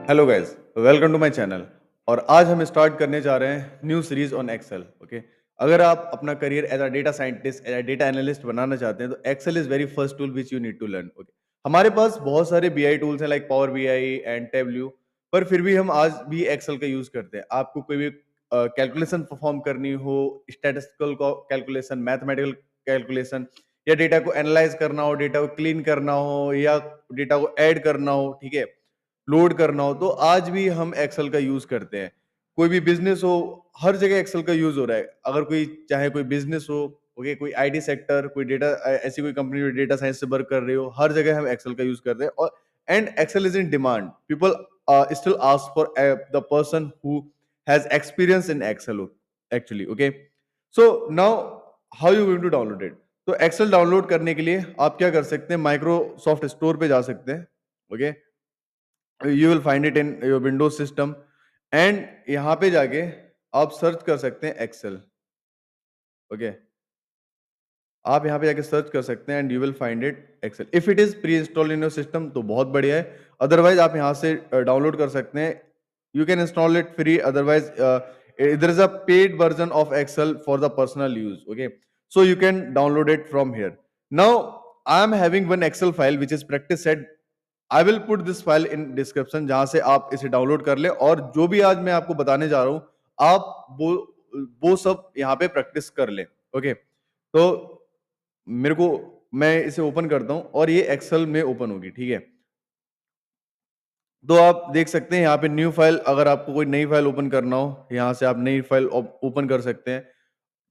Hello guys, welcome to my channel. और आज हम स्टार्ट करने जा रहे हैं new series on Excel. Okay, अगर आप अपना career as a data scientist as a data analyst बनाना चाहते हैं तो Excel is very first tool which you need to learn. Okay, हमारे पास बहुत सारे बीआई टूल्स हैं like power BI and Tableau, पर फिर भी हम आज भी एक्सेल का यूज करते हैं। आपको कोई भी कैलकुलेशन परफॉर्म करनी हो, स्टैटिस्टिकल कैलकुलेशन, मैथमेटिकल कैलकुलेशन, या डेटा को एनालाइज करना हो, डेटा को क्लीन करना हो, या डेटा को ऐड करना हो, ठीक है, लोड करना हो, तो आज भी हम एक्सेल का यूज करते हैं। कोई भी बिजनेस हो, हर जगह एक्सेल का यूज हो रहा है। अगर कोई चाहे कोई बिजनेस हो, ओके, कोई आईटी सेक्टर, कोई डेटा, ऐसी कोई कंपनी डेटा साइंस से वर्क कर रही हो, हर जगह हम एक्सेल का यूज कर रहे हैं। और and Excel is in demand. People still ask for the person who has experience in excel actually। okay, so now how you going to download it? तो एक्सेल डाउनलोड करने के लिए आप क्या कर सकते हैं, माइक्रोसॉफ्ट स्टोर पे जा सकते हैं। Okay, you will find it in your Windows system and यहाँ पे जाके आप सर्च कर सकते हैं एक्सेल। ओके, आप यहाँ पे जाके सर्च कर सकते हैं and you will find it Excel. If it is pre install in your system तो बहुत बढ़िया है, अदरवाइज आप यहाँ से डाउनलोड कर सकते हैं। You can install it free, otherwise there is a paid version of Excel for the personal use. Okay, so you can download it from here. Now I am having one Excel file which is practice set. I will put this file in description, जहां से आप इसे download कर ले, और जो भी आज मैं आपको बताने जा रहा हूं आप वो सब यहाँ पे प्रैक्टिस कर ले। ओके, तो मेरे को, मैं इसे ओपन करता हूं और ये एक्सेल में ओपन होगी, ठीक है। तो आप देख सकते हैं यहाँ पे न्यू फाइल, अगर आपको कोई नई फाइल ओपन करना हो यहाँ से आप नई फाइल ओपन कर सकते हैं,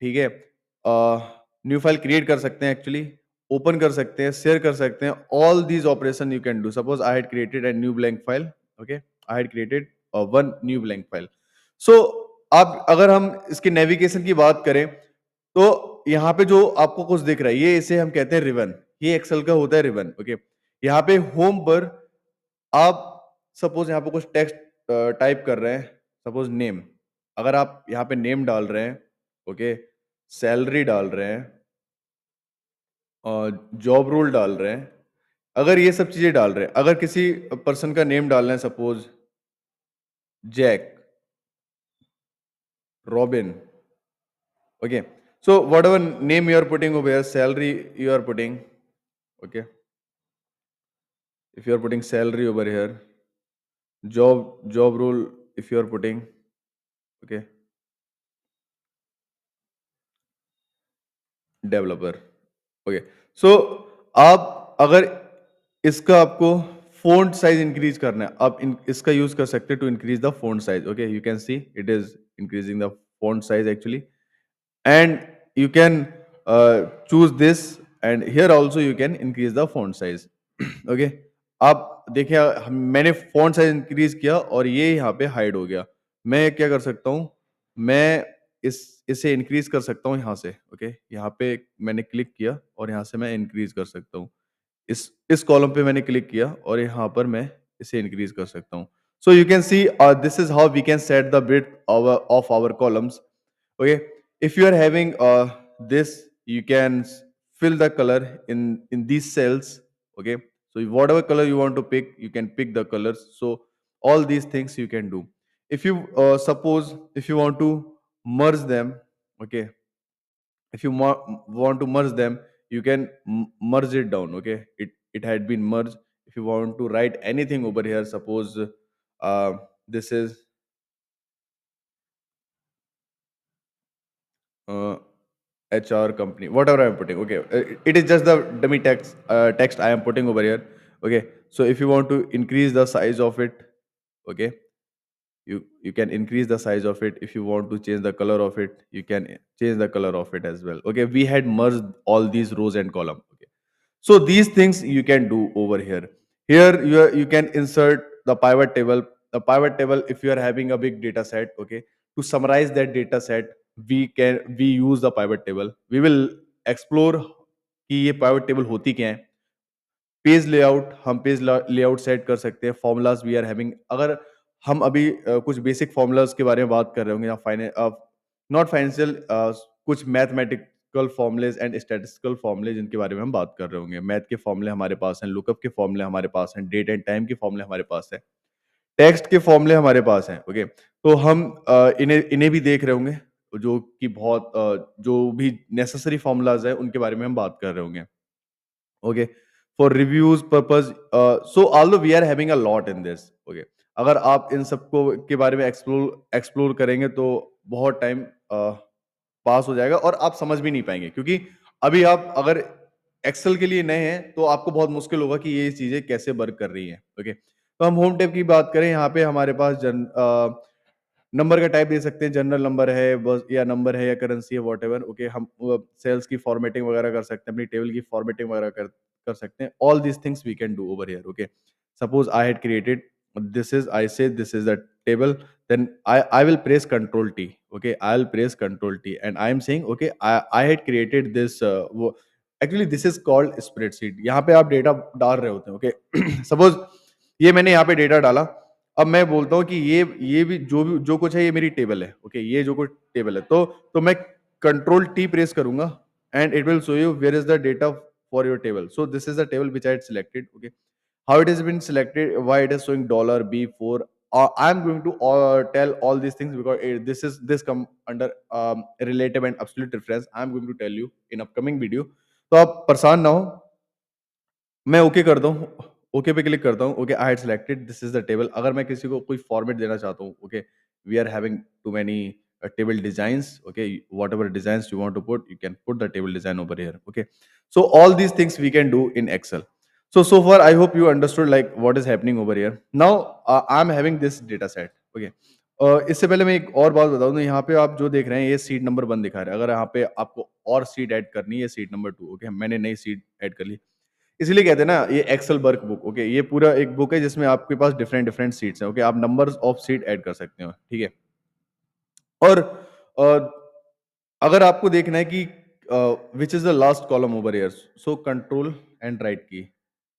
ठीक है। न्यू फाइल क्रिएट कर सकते हैं, एक्चुअली ओपन कर सकते हैं, शेयर कर सकते हैं। All these operation you can do. Suppose I had created a new blank file. Okay, I had created one new blank file. So आप, अगर हम इसके नेविगेशन की बात करें तो यहाँ पे जो आपको कुछ दिख रहा है, ये इसे हम कहते हैं रिबन। ये एक्सेल का होता है रिबन। ओके, यहाँ पे होम पर आप सपोज यहाँ पे कुछ टेक्स्ट टाइप कर रहे हैं, सपोज नेम। अगर आप यहाँ पे नेम डाल रहे हैं, ओके, सैलरी डाल रहे हैं और जॉब रोल डाल रहे हैं, अगर ये सब चीजें डाल रहे हैं, अगर किसी पर्सन का नेम डालना है, suppose Jack, Robin, okay, so whatever name you are putting over here, salary you are putting, okay, if you are putting salary over here, job role if you are putting, okay, developer, okay. So आप अगर इसका आपको font size increase करना है, आप इसका use कर सकते हैं to increase the font size. Okay, you can see it is increasing the font size actually, and you can choose this, and here also you can increase the font size। okay, आप देखिए, मैंने font size increase किया और ये यहाँ पे hide हो गया। मैं क्या कर सकता हूँ, मैं इसे इंक्रीज कर सकता हूँ यहाँ से। ओके, यहाँ पे मैंने क्लिक किया और यहाँ से मैं इंक्रीज कर सकता हूँ। इस कॉलम पे मैंने क्लिक किया और यहाँ पर मैं इसे इंक्रीज कर सकता हूँ। So you can see this is how we can set the width of our columns। Okay, if you are having this, you can fill the color in these cells। Okay, so whatever color you want to pick, you can pick the colors. So all these things you can do. If you suppose if you want to merge them, okay, if you want to merge them, you can merge it down। Okay, it had been merged. If you want to write anything over here, suppose this is uh, HR company, whatever I'm putting. Okay, it is just the dummy text I am putting over here. Okay, so if you want to increase the size of it, okay, you can increase the size of it. If you want to change the color of it, you can change the color of it as well. Okay, we had merged all these rows and column. Okay, so these things you can do over here. Here you can insert the pivot table. The pivot table, if you are having a big data set, okay, to summarize that data set, we use the pivot table। We will explore कि ये pivot table होती क्या है। Page layout, हम page layout set कर सकते हैं। Formulas we are having, अगर हम अभी कुछ बेसिक फॉर्मूलाज के बारे में बात कर रहे होंगे, या नॉट फाइनेंशियल, कुछ मैथमेटिकल फॉर्मूलेज एंड स्टैटिस्टिकल फॉर्मूले जिनके बारे में हम बात कर रहे होंगे। मैथ के फॉर्मूले हमारे पास हैं, लुकअप के फॉर्मूले हमारे पास हैं, डेट एंड टाइम के फॉर्मूले हमारे पास है, टेक्स्ट के फॉर्मूले हमारे पास हैं, ओके। तो हम इन्हें इन्हें भी देख रहे होंगे, जो कि बहुत जो भी नेसेसरी फॉर्मूलाज़ हैं, उनके बारे में हम बात कर रहे होंगे, okay. For reviews purpose so although we are having a lot in this, okay. अगर आप इन सबको के बारे में एक्सप्लोर एक्सप्लोर करेंगे तो बहुत टाइम पास हो जाएगा और आप समझ भी नहीं पाएँगे, क्योंकि अभी आप अगर एक्सेल के लिए नए हैं, तो आपको बहुत मुश्किल होगा कि ये चीज़ें कैसे वर्क कर रही हैं, ओके। तो हम होम टैब की बात करें, यहाँ पे हमारे पास नंबर का टाइप दे सकते हैं, जनरल नंबर है बस, या नंबर है या करेंसी है, व्हाटएवर, ओके। हम सेल्स की फॉर्मेटिंग वगैरह कर सकते हैं, अपनी टेबल की फॉर्मेटिंग वगैरह कर कर सकते हैं। All these things we can do over here, okay. Suppose I had created I say this is the table, then I will press Control T, okay? I'll press Control T, and I am saying, okay, I had created this, वो actually this is called spreadsheet. यहाँ पे आप data डाल रहे होते हैं, okay. Suppose ये मैंने यहाँ पे डेटा डाला, अब मैं बोलता हूँ कि ये भी जो कुछ है, ये मेरी टेबल है, ओके। ये जो कुछ टेबल है, तो मैं कंट्रोल टी प्रेस करूंगा, and it will show you where is the data for your table. So this is the table which I had selected, okay. How it has been selected, why it is showing dollar B4, I'm going to tell all these things, because this come under relative and absolute reference, I'm going to tell you in upcoming video। तो आप परेशान ना हो, मैं okay करता हूँ, okay पे click करता हूँ, okay, I had selected this is the table. अगर मैं किसी को कोई फॉर्मेट देना चाहता हूँ, okay, we are having too many table designs, okay, whatever designs you want to put, you can put the table design over here, okay. So all these things we can do in Excel. So far I hope you understood like what is happening over here. Now I'm having this data set, okay। इससे पहले मैं एक और बात बता दूं, यहाँ पे आप जो देख रहे हैं, ये सीट नंबर 1 दिखा रहा है। अगर यहाँ पे आपको और सीट ऐड करनी है, सीट नंबर 2, ओके, मैंने नई सीट ऐड कर ली। इसीलिए कहते हैं ना, ये एक्सेल वर्क बुक, ओके, ये पूरा एक बुक है जिसमें आपके पास डिफरेंट डिफरेंट सीट्स हैं, ओके। आप नंबर्स ऑफ सीट ऐड कर सकते हो, ठीक है। और अ, अगर आपको देखना है कि which is the last column over here, so control and right की,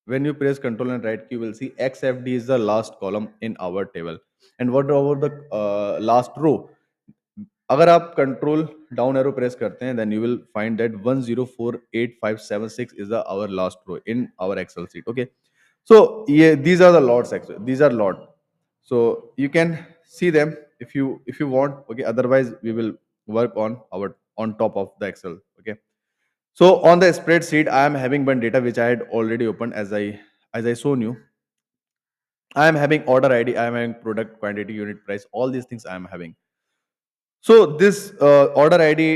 when you press control and right key, you will see XFD is the last column in our table, and what about the last row? अगर आप control down arrow press करते हैं, then you will find that 1048576 is the our last row in our Excel sheet, okay. So ये these are the lots, actually these are lot, so you can see them if you want, okay, otherwise we will work on our on top of the excel, okay। so on the spreadsheet I am having one data which I had already opened, as I shown you। I am having order ID, I am having product quantity, unit price, all these things I am having। so this order ID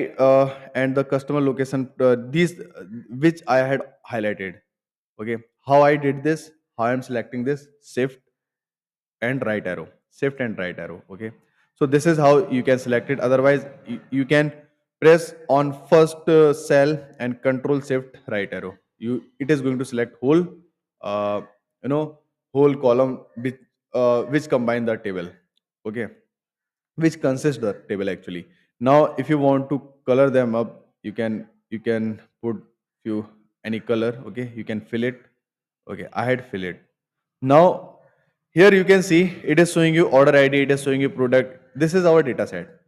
and the customer location, these which I had highlighted, okay, how I did this, how I am selecting this, shift and right arrow, shift and right arrow, okay। so this is how you can select it, otherwise you can press on first cell and control shift right arrow, it is going to select whole, uh, you know whole column which combine the table, okay, which consists the table actually। now if you want to color them up, you can put few any color, okay, you can fill it, okay, I had fill it। now here you can see it is showing you order ID, it is showing you product, this is our data set।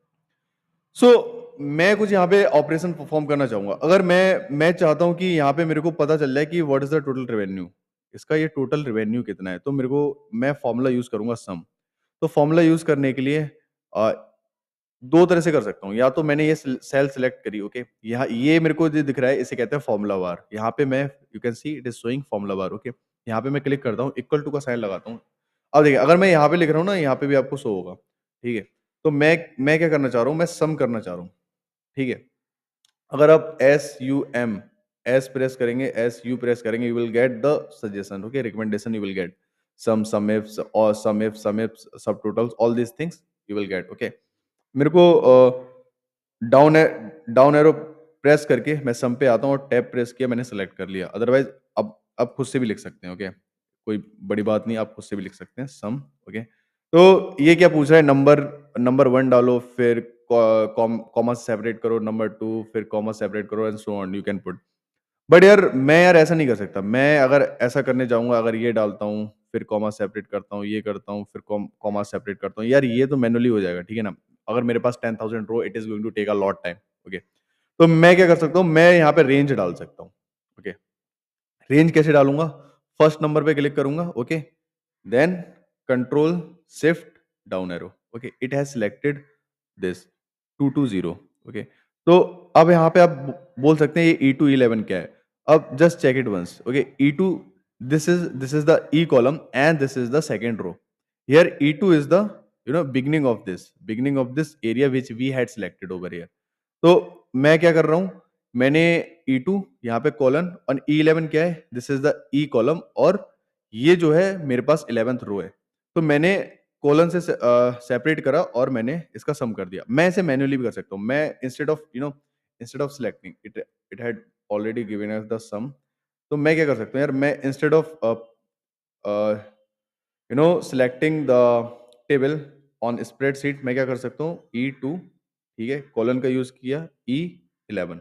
सो मैं कुछ यहाँ पे operation perform करना चाहूंगा। अगर मैं चाहता हूँ कि यहाँ पे मेरे को पता चल जाए कि what is the total revenue, इसका ये टोटल रेवेन्यू कितना है, तो मेरे को मैं फॉर्मूला यूज करूंगा सम। तो फॉर्मूला यूज करने के लिए अ, दो तरह से कर सकता हूँ। या तो मैंने ये सेल सेलेक्ट करी, ओके, यहाँ ये मेरे को जो दिख रहा है इसे कहते हैं फॉर्मूला बार। यहाँ पे मैं you can see it is showing formula bar, okay. यहाँ पे मैं क्लिक करता हूँ, इक्वल टू का साइन लगाता हूँ। अब देखिए अगर मैं यहाँ पे लिख रहा हूँ ना, यहाँ पे भी आपको शो होगा, ठीक है। तो मैं क्या करना चाह रहा हूँ, मैं सम करना चाह रहा हूँ, ठीक है। अगर आप SUM एस प्रेस करेंगे, SU प्रेस करेंगे, you will get the suggestion, okay, recommendation you will get some ifs और सम इफ्स, सब totals, all these things you will gate, okay. मेरे को डाउन डाउन एरो प्रेस करके मैं सम पे आता हूँ और टैब प्रेस किया, मैंने सेलेक्ट कर लिया। अदरवाइज अब आप खुद से भी लिख सकते हैं, ओके, कोई बड़ी बात नहीं, आप खुद से भी लिख सकते हैं सम, ओके। तो ये क्या पूछ रहा है, नंबर 1 डालो, फिर कॉमा सेपरेट करो, नंबर 2, फिर कॉमा सेपरेट करो, and so on you can put. But यार ऐसा नहीं कर सकता। मैं अगर ऐसा करने जाऊँगा, अगर ये डालता हूँ, फिर कॉमा सेपरेट करता हूँ, ये करता हूँ, फिर कॉमा सेपरेट करता हूँ, यार ये तो मैनुअली हो जाएगा, ठीक है ना? अगर मेरे पास 10,000 row, it is going to take a lot time, okay. तो मैं क्या कर सकता हूँ, मैं यहाँ पे रेंज डाल सकता हूँ, ओके। रेंज कैसे डालूँगा? फर्स्ट नंबर पे क्लिक करूँगा, okay, then control shift down arrow. Okay, it has selected this 220. Okay, तो अब यहाँ पे आप बोल सकते हैं ये E211 क्या है. अब just check it once. Okay, E2, this is the E column and this is the second row. Here E2 is the beginning of this area which we had selected over here. तो मैं क्या कर रहा हूँ, मैंने E2 यहाँ पे colon और E11 क्या है, this is the E column और ये जो है मेरे पास 11th रो है. तो मैंने कॉलन से सेपरेट करा और मैंने इसका सम कर दिया. मैं इसे मैन्युअली भी कर सकता हूँ. मैं instead of selecting it it had already given us the sum. तो मैं क्या कर सकता हूँ यार, मैं instead of selecting the table on spreadsheet मैं क्या कर सकता हूँ, E2, ठीक है, कॉलन का यूज किया, E11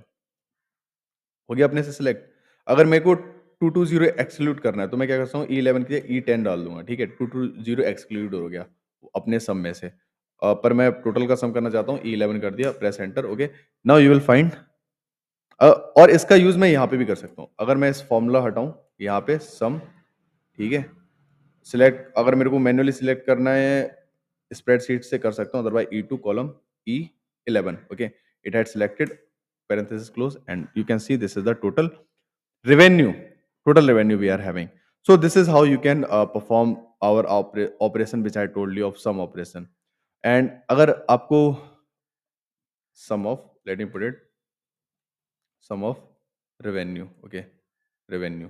हो गया अपने से सिलेक्ट. अगर मेरे को 220 एक्सक्लूड करना है तो मैं क्या करता हूँ, E11 की जगह E10 डाल दूंगा. ठीक है, 220 एक्सक्लूड हो गया अपने सम में से. पर मैं टोटल का सम करना चाहता हूँ, E11 कर दिया, press enter. Okay, now you will find. और इसका यूज मैं यहाँ पे भी कर सकता हूँ. अगर मैं इस फॉर्मूला हटाऊं, यहाँ पे सम, ठीक है, सिलेक्ट, अगर मेरे को मैन्युअली सिलेक्ट करना है स्प्रेडशीट से कर सकता हूँ, otherwise E2 column E11. Okay, it had selected, parenthesis close, and you can see this is the revenue total revenue we are having. So this is how you can perform our operation which I told you of sum operation. And अगर आपको sum of, let me put it, sum of revenue. Okay, revenue.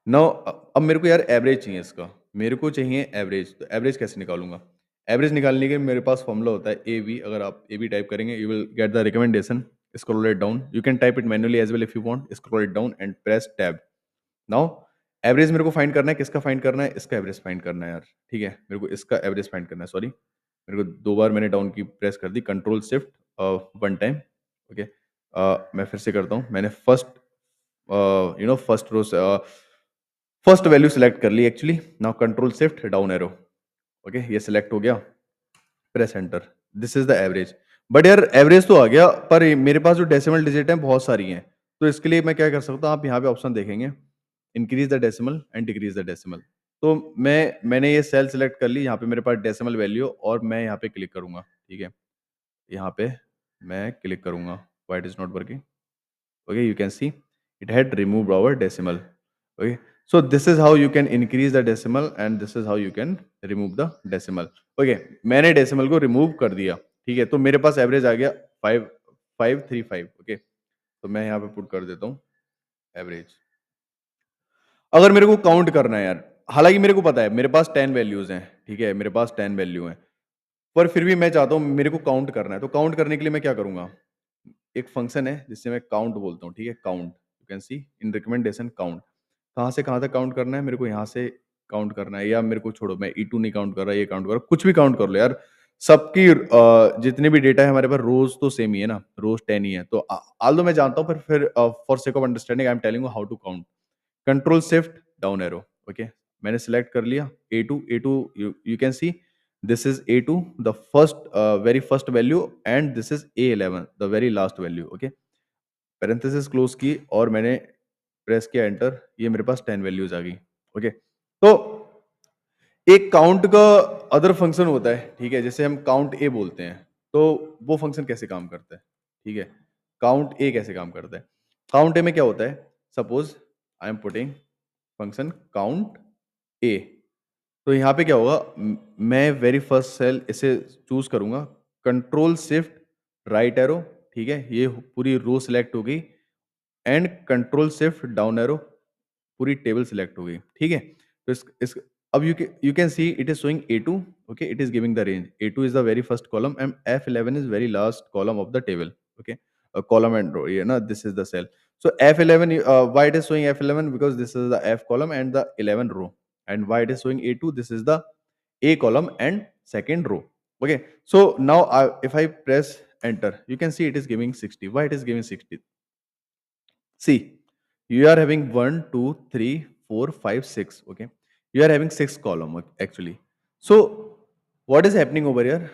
Now अब मेरे को यार average चाहिए इसका, मेरे को चाहिए एवरेज. तो एवरेज कैसे निकालूंगा? एवरेज निकालने के लिए मेरे पास फॉर्मूला होता है ए वी. अगर आप ए वी टाइप करेंगे you will get the recommendation. Scroll it down, you can type it manually as well if you want. Scroll it down and press tab. Now average मेरे को find करना है, किसका find करना है, इसका average find करना है यार. ठीक है, मेरे को इसका एवरेज फाइंड करना है. सॉरी, मेरे को दो बार मैंने डाउन की प्रेस कर दी, control shift one time. Okay, मैं फिर से करता हूँ. मैंने first row first value select कर ली actually. Now control shift down arrow. Okay, ये सिलेक्ट हो गया, press enter. This is the average. But यार एवरेज तो आ गया, पर मेरे पास जो डेसिमल डिजिट है बहुत सारी हैं. तो इसके लिए मैं क्या कर सकता हूँ, आप यहाँ पे ऑप्शन देखेंगे, increase the decimal and decrease the decimal. तो मैंने ये सेल सिलेक्ट कर ली, यहाँ पे मेरे पास डेसिमल वैल्यू, और मैं यहाँ पे क्लिक करूंगा. ठीक है, यहाँ पे मैं क्लिक करूंगा. Why it is not working? Okay, you can see it had removed our decimal. Okay, so this is how you can increase the decimal and this is how you can remove the decimal. Okay, मैंने decimal को remove कर दिया. ठीक है, तो मेरे पास average आ गया 5535. Okay, तो मैं यहाँ पे पुट कर देता हूँ एवरेज. अगर मेरे को काउंट करना है यार, हालांकि मेरे को पता है मेरे पास 10 वैल्यूज हैं. ठीक है, मेरे पास 10 वैल्यू हैं, पर फिर भी मैं चाहता हूँ मेरे को काउंट करना है. तो काउंट करने के लिए मैं क्या करूंगा, एक फंक्शन है जिससे मैं काउंट बोलता हूँ. ठीक है, count, you can C in recommendation count. कहाँ से कहाँ तक काउंट करना है, मेरे को यहाँ से काउंट करना है, या मेरे को छोड़ो, मैं E2 नहीं काउंट कर रहा, ये काउंट कर रहा, कुछ भी काउंट कर लो यार. सबकी जितने भी डेटा है हमारे पास, रोज तो सेम ही है ना, रोज 10 ही है. तो आल्दो मैं जानता हूँ, पर फिर for sake of understanding I am telling you how to count. Control shift down arrow. Okay, मैंने सिलेक्ट कर लिया A2. You can see this is A2, the very first value, and this is A11, the very last value. Okay, parenthesis close की और मैंने press किया enter. ये मेरे पास 10 values आ गई. ओके, तो एक काउंट का अदर फंक्शन होता है. ठीक है, जैसे हम काउंट ए बोलते हैं, तो वो फंक्शन कैसे काम करता है. ठीक है, काउंट ए कैसे काम करता है. काउंट ए में क्या होता है, suppose I am putting function count A. तो यहाँ पे क्या होगा, मैं वेरी फर्स्ट सेल इसे चूज करूंगा, कंट्रोल शिफ्ट राइट एरो. ठीक है, ये पूरी रो सिलेक्ट हो गई, and control shift down arrow, पूरी टेबल सिलेक्ट हो गई. ठीक है, तो इस अब you can see it is showing A2. Okay, it is giving the range. A2 is the very first column and F11 is very last column of the table. Okay, column and row, ये ना, this is the cell. So F11, why it is showing F11? Because this is the F column and the 11 row. And why it is showing A2? This is the A column and second row. Okay, so now if I press enter, you can see it is giving 60. Why it is giving 60? See, you are having 1, 2, 3, 4, 5, 6. Okay, you are having 6 column actually. So what is happening over here?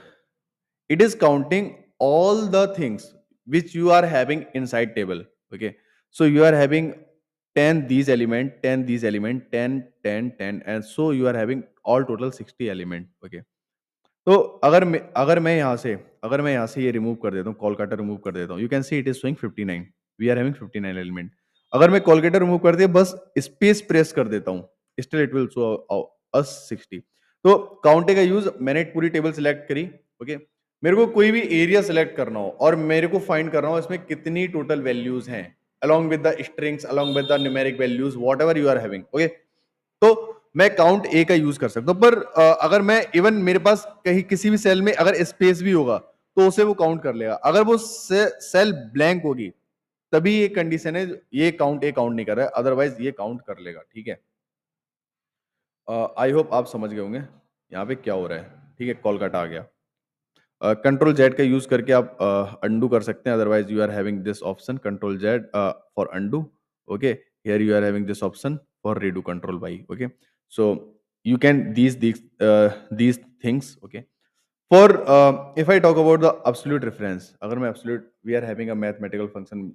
It is counting all the things which you are having inside table. Okay, so you are having 10 these element, 10 these element, 10, 10, 10, and so you are having all total 60 element. Okay, तो अगर मैं यहाँ से ये remove कर देता हूँ, Kolkata remove कर देता हूँ, you can see it is showing 59, we are having 59 element. अगर मैं कोलकाता रिमूव कर दिया, बस स्पेस प्रेस कर देता हूँ, still it will show us 60। तो काउंटे का यूज, मैंने एक पूरी टेबल सिलेक्ट करी, ओके। मेरे को कोई भी एरिया सिलेक्ट करना हो और मेरे को फाइंड करना हो इसमें कितनी टोटल वैल्यूज हैं, along with the strings, along with the numeric values, whatever you are having, okay। तो मैं काउंट ए का यूज कर सकता हूँ, पर अगर मैं इवन मेरे पास कहीं किसी भी सेल में अगर स्पेस भी होगा तो उसे वो काउंट कर लेगा। अगर वो सेल ब्लैंक होगी तभी ये कंडीशन है, ये काउंट ए काउंट नहीं कर रहा है, अदरवाइज ये काउंट कर लेगा, ठीक है। आई होप आप समझ गए होंगे यहाँ पे क्या हो रहा है, ठीक है। कोलकाता आ गया। कंट्रोल जेड का यूज करके आप अंडू कर सकते हैं, otherwise you are having this option control Z for undo, okay. Here you are having this option for redo control Y, okay. So you can these things, okay। For if I talk about the absolute reference, अगर मैं absolute, we are having a mathematical function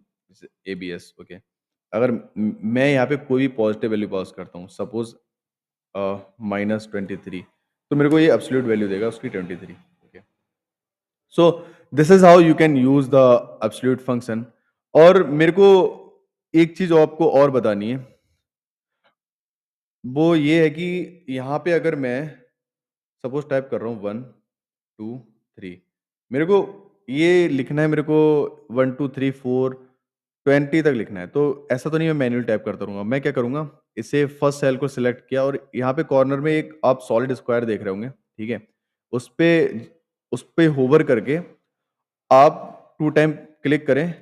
abs, okay। अगर मैं यहाँ पे कोई भी positive value pass करता हूँ, सपोज -23, तो मेरे को ये एब्सोल्यूट वैल्यू देगा उसकी 23, okay. So this is how you can use the absolute function. और मेरे को एक चीज आपको और बतानी है, वो ये है कि यहाँ पे अगर मैं सपोज टाइप कर रहा हूँ 1 2 3, मेरे को ये लिखना है, मेरे को 1 2 3 4 20 तक लिखना है, तो ऐसा तो नहीं मैं मैन्युअल टाइप करता रहूंगा। मैं क्या करूंगा, इसे फर्स्ट सेल को सिलेक्ट किया और यहाँ पे कॉर्नर में एक आप सॉलिड स्क्वायर देख रहे होंगे, ठीक है। उस पे उस पे होवर करके आप 2 टाइम क्लिक करें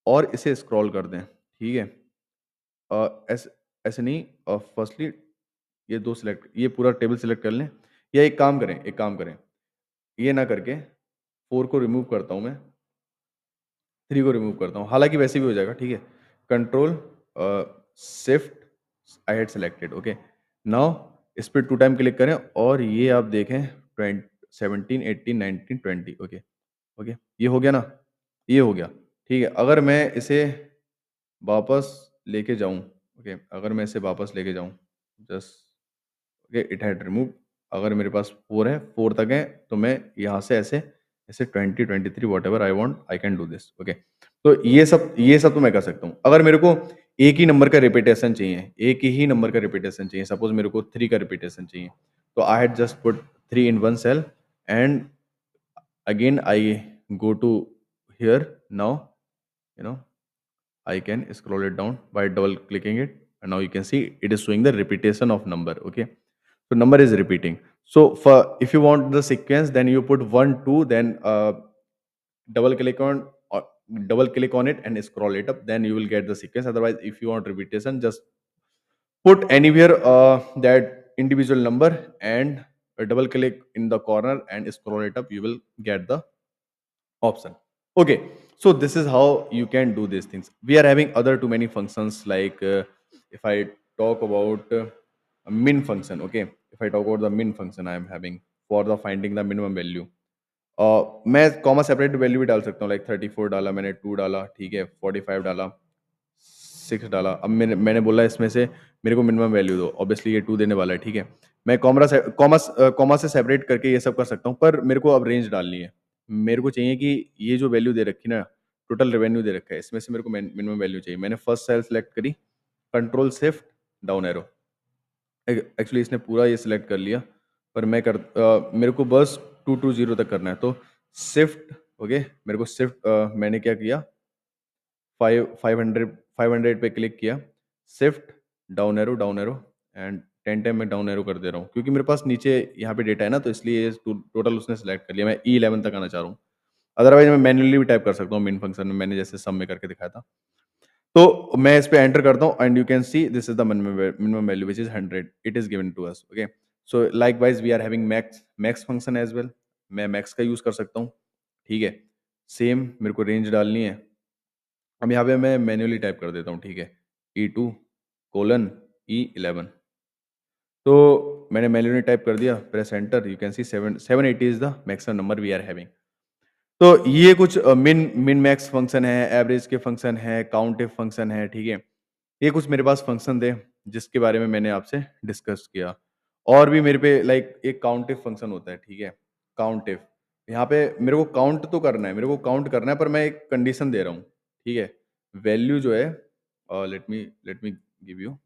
और इसे स्क्रॉल कर दें, ठीक है। ऐसे ऐसे नहीं, फर्स्टली ये दो सिलेक्ट, ये पूरा टेबल सिलेक्ट कर लें, या एक काम करें, ये ना करके 4 को रिमूव करता हूँ मैं, 3 को रिमूव करता हूँ, हालांकि वैसे भी हो जाएगा, ठीक है। Control shift, I had selected, okay. Now इस पर 2 टाइम क्लिक करें और ये आप देखें 20 17 18 19 20, ओके। ओके, ये हो गया ना, ये हो गया, ठीक है। अगर मैं इसे वापस लेके जाऊं, ओके, अगर मैं इसे वापस लेके जाऊं, just okay, it had remove. अगर मेरे पास 4 है, 4 तक है, तो मैं यहाँ से ऐसे ऐसे 20 23 what ever I want I can do this, okay. तो ये सब तो मैं कर सकता हूँ। अगर मेरे को एक ही नंबर का रिपीटेशन चाहिए, एक ही नंबर का रिपीटेशन चाहिए, सपोज मेरे को 3 का रिपीटेशन चाहिए, तो I had just put 3 in one cell and again I go to here now, you know, I can scroll it down by double clicking it, and now you can see it is showing the repetition of number, okay। So number is repeating. So for if you want the sequence, then you put 1 2, then double click on or double click on it and scroll it up, then you will get the sequence. Otherwise, if you want repetition, just put anywhere that individual number and double click in the corner and scroll it up, you will get the option, okay। So this is how you can do these things. We are having other too many functions, like if I talk about a min function, okay। If I talk about the min function I am having for the finding the minimum value, मैं comma separate value भी डाल सकता हूँ, like 34 डाला मैंने, 2 डाला, ठीक है, 45 डाला, 6 डाला। अब मैंने बोला इसमें से मेरे को मिनिमम वैल्यू दो, ऑब्वियसली ये 2 देने वाला है, ठीक है। मैं कॉमा से सेपरेट करके ये सब कर सकता हूँ, पर मेरे को अब रेंज डालनी है। मेरे को चाहिए कि ये जो वैल्यू दे रखी ना, टोटल रेवेन्यू दे रखा है, इसमें से मेरे को मिनिमम वैल्यू चाहिए। मैंने फर्स्ट सेल सेलेक्ट करी, control shift down arrow, actually इसने पूरा ये सिलेक्ट कर लिया, पर मेरे को बस 220 तक करना है, तो शिफ्ट, ओके। मेरे को शिफ्ट मैंने क्या किया, 500 पे क्लिक किया, shift down arrow and 10 time मैं डाउन एरो कर दे रहा हूँ, क्योंकि मेरे पास नीचे यहाँ पे डेटा है ना, तो इसलिए टोटल उसने सेलेक्ट कर लिया। मैं E11 तक आना चाह रहा हूँ, अदरवाइज मैं मैन्युअली भी टाइप कर सकता हूँ मेन फंक्शन में, मैंने जैसे सम में करके दिखाया था। तो मैं इस पे एंटर करता हूँ and you can see this is the minimum value which is 100, it is given to us, okay. So likewise we are having max function as well, मैं मैक्स का यूज कर सकता हूँ, ठीक है। सेम मेरे को रेंज डालनी है, अब यहाँ पे मैं मैन्युअली टाइप कर देता हूँ, ठीक है, E2:E11। तो मैंने मैन्युअली टाइप कर दिया, press enter, you can see 780 is the maximum number we are having. तो ये कुछ मिन मिन मैक्स फंक्शन है, एवरेज के फंक्शन है, काउंट इफ फंक्शन है, ठीक है। ये कुछ मेरे पास फंक्शन थे जिसके बारे में मैंने आपसे डिस्कस किया। और भी मेरे पे लाइक एक काउंट इफ फंक्शन होता है, ठीक है। काउंट इफ, यहाँ पे मेरे को काउंट तो करना है, मेरे को काउंट करना है, पर मैं एक कंडीशन दे रहा हूँ, ठीक है? वैल्यू जो है let me give you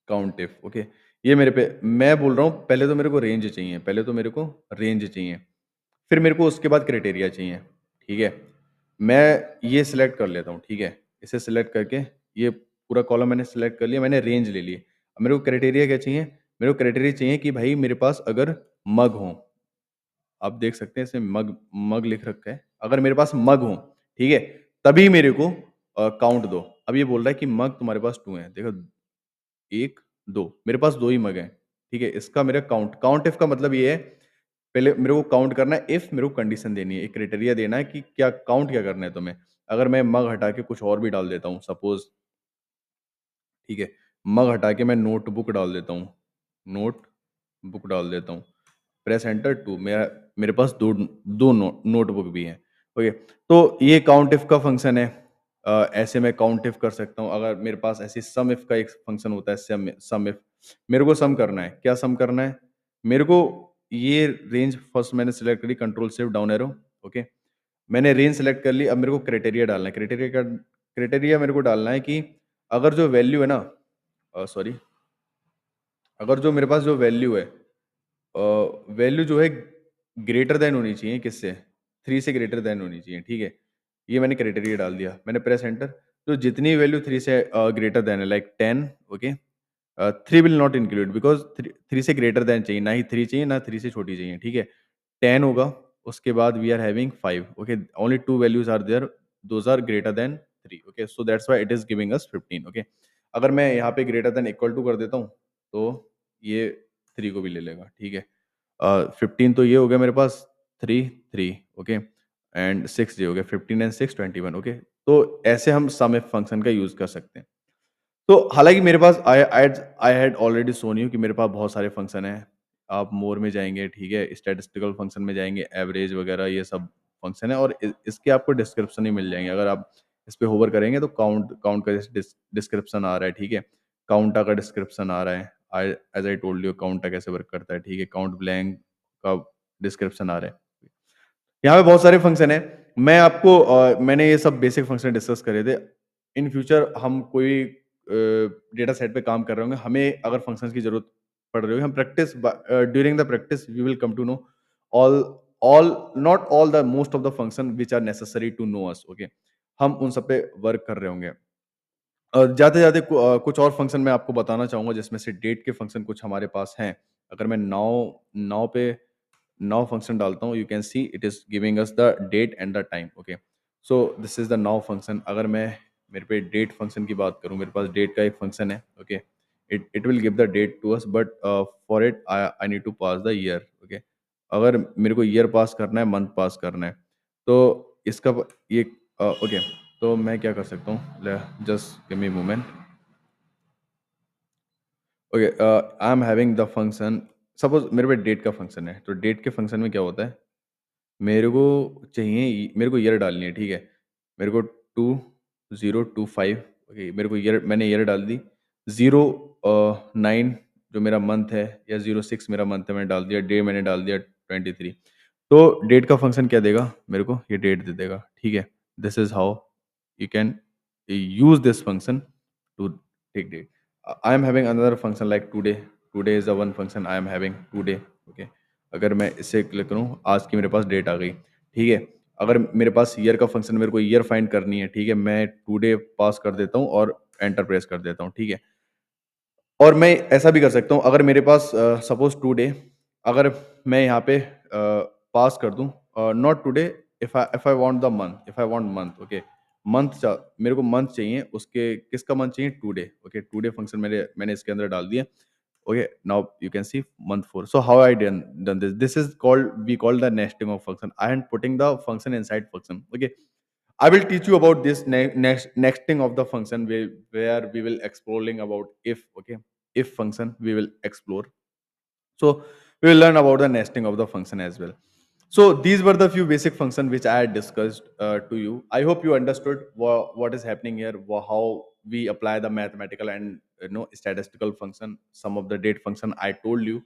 count if, okay? ये मेरे पे मैं बोल रहा हूँ, पहले तो मेरे को रेंज चाहिए, पहले तो मेरे को रेंज चाहिए, फिर मेरे को उसके बाद क्राइटेरिया चाहिए, ठीक है? मैं ये सिलेक्ट कर लेता हूँ, ठीक है? इसे सिलेक्ट करके ये पूरा कॉलम मैंने सिलेक्ट कर लिया, मैंने रेंज ले ली। अब मेरे को क्राइटेरिया क्या चाहिए? मेरे को क्राइटेरिया चाहिए कि भाई मेरे पास अगर मग हो, आप देख सकते हैं इसमें मग मग लिख रखा है। अगर मेरे पास मग हो, ठीक है? तभी मेरे को काउंट दो। अब ये बोल रहा है कि मग तुम्हारे पास 2 हैं। देखो 1, 2 मेरे पास 2 ही मग हैं, ठीक है? इसका मेरा काउंट इफ का मतलब ये है, पहले मेरे को काउंट करना है, इफ मेरे को कंडीशन देनी है, एक क्राइटेरिया देना है कि क्या काउंट क्या करना है तुम्हें। अगर मैं मग हटा के कुछ और भी डाल देता हूँ सपोज़, ठीक है? मग हटा के मैं नोटबुक डाल देता हूँ, नोटबुक डाल देता हूँ। प्रेस एंटर टू, मेरे पास 2 नोटबुक भी हैं, ओके? तो ये काउंट इफ का फंक्शन है। ऐसे मैं काउंट इफ कर सकता हूँ। अगर मेरे पास ऐसे सम इफ का एक फंक्शन होता है, सम इफ, मेरे को सम करना है। क्या सम करना है? मेरे को ये रेंज फर्स्ट मैंने सिलेक्ट करी, control shift down arrow, okay? मैंने रेंज सेलेक्ट कर ली, अब मेरे को क्राइटेरिया डालना है। क्राइटेरिया मेरे को डालना है कि अगर जो वैल्यू है ना, सॉरी, अगर जो मेरे पास जो वैल्यू है, वैल्यू जो है ग्रेटर देन होनी चाहिए किससे? 3 से ग्रेटर देन होनी चाहिए, ठीक है? ये मैंने क्राइटेरिया डाल दिया, मैंने प्रेस एंटर, तो जितनी वैल्यू 3 से ग्रेटर देन है, like 10, okay? 3 will not include because 3 से ग्रेटर देन चाहिए, ना ही 3 चाहिए, ना 3 से छोटी चाहिए, ठीक है? 10 होगा, उसके बाद we are having 5, okay? Only 2 values are there, those are greater than 3, okay? So that's why it is giving us 15, okay? अगर मैं यहाँ पे ग्रेटर देन इक्वल टू कर देता हूँ, तो ये 3 को भी ले लेगा, ठीक है? 15 तो ये हो गया मेरे पास, 3, 3, ओके? एंड 6 ये हो गया, 15 एंड 6 21, ओके? तो ऐसे हम सम इफ फंक्शन का यूज़ कर सकते हैं। तो हालाँकि मेरे पास I had already shown you कि मेरे पास बहुत सारे फंक्शन हैं। आप मोर में जाएँगे, ठीक है? स्टैटिस्टिकल फंक्शन में जाएँगे, एवरेज वगैरह ये सब फंक्शन है, और इसके आपको डिस्क्रिप्शन ही मिल जाएँगे। अगर आप इस पे होवर करेंगे तो काउंट काउंट का डिस्क्रिप्शन आ रहा है, ठीक है? काउंटा का डिस्क्रिप्शन आ रहा है। आई एज़ आई टोल्ड यू काउंटा कैसे वर्क करता है, ठीक है? काउंट ब्लैंक का डिस्क्रिप्शन आ रहा है। यहाँ पे बहुत सारे फंक्शन हैं। मैं आपको मैंने ये सब बेसिक फंक्शन डिस्कस करे थे। इन फ्यूचर हम कोई डेटा सेट पे काम कर रहे होंगे, हमें अगर फंक्शंस की ज़रूरत पड़ रही होगी, हम during the practice we will come to know all all not all the most of the function which are necessary to know us, okay? हम उन सब पे वर्क कर रहे होंगे। जाते-जाते कुछ और फंक्शन मैं आपको बताना चाहूँगा, जिसमें से डेट के फंक्शन कुछ हमारे पास हैं। अगर मैं नाउ नाउ पे नाउ फंक्शन डालता हूँ, you can see it is giving us the date and the time, okay? So this is the now function. अगर मैं मेरे पे डेट फंक्शन की बात करूँ, मेरे पास डेट का एक फंक्शन है, okay? It will give the date to us, but for it I need to pass the year, okay? अगर मेरे को ईयर पास करना है, मंथ पास करना है, तो इसका ये ओके, तो मैं क्या कर सकता हूँ, just give me moment, okay? I am having the function, suppose मेरे पे डेट का फंक्शन है, तो डेट के फंक्शन में क्या होता है, मेरे को ईयर डालनी है, ठीक है? मेरे को 2025, ओके, मेरे को ईयर, मैंने ईयर डाल दी। 09 जो मेरा मंथ है, या 06 मेरा मंथ है, मैंने डाल दिया। डे मैंने डाल दिया 23। तो डेट का फंक्शन क्या देगा मेरे को? ये डेट दे देगा, ठीक है? This is how you can use this function to take date. I am having another function like today. Today is the one function I am having today. Okay. अगर मैं इसे क्लिक करूँ, आज की मेरे पास डेट आ गई, ठीक है? अगर मेरे पास ईयर का फंक्शन, मेरे को ईयर फाइंड करनी है, ठीक है? मैं टुडे पास कर देता हूँ और एंटर प्रेस कर देता हूँ, ठीक है? और मैं ऐसा भी कर सकता हूँ, अगर मेरे पास सपोज़ टुडे, अगर मैं यहाँ पे पास कर दूँ not today, if I want month, okay? मेरे को मंथ चाहिए, उसके किसका मंथ चाहिए? Today, okay? टुडे फंक्शन मैंने इसके अंदर डाल दिया। Okay, now you can see month 4. So how I done this? This is called, we call the nesting of function. I am putting the function inside function. Okay, I will teach you about this nesting of the function, where we will exploring about if, okay, if function we will explore. So we will learn about the nesting of the function as well. So these were the few basic functions which I had discussed to you. I hope you understood what is happening here, how we apply the mathematical and statistical function. Some of the date function I told you.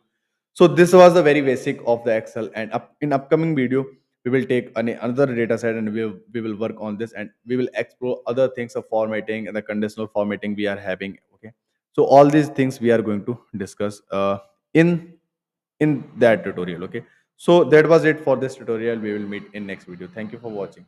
So this was the very basic of the Excel, and in upcoming video we will take another data set, and we will work on this, and we will explore other things of formatting and the conditional formatting we are having. Okay, so all these things we are going to discuss in that tutorial. Okay, so that was it for this tutorial. We will meet in next video. Thank you for watching.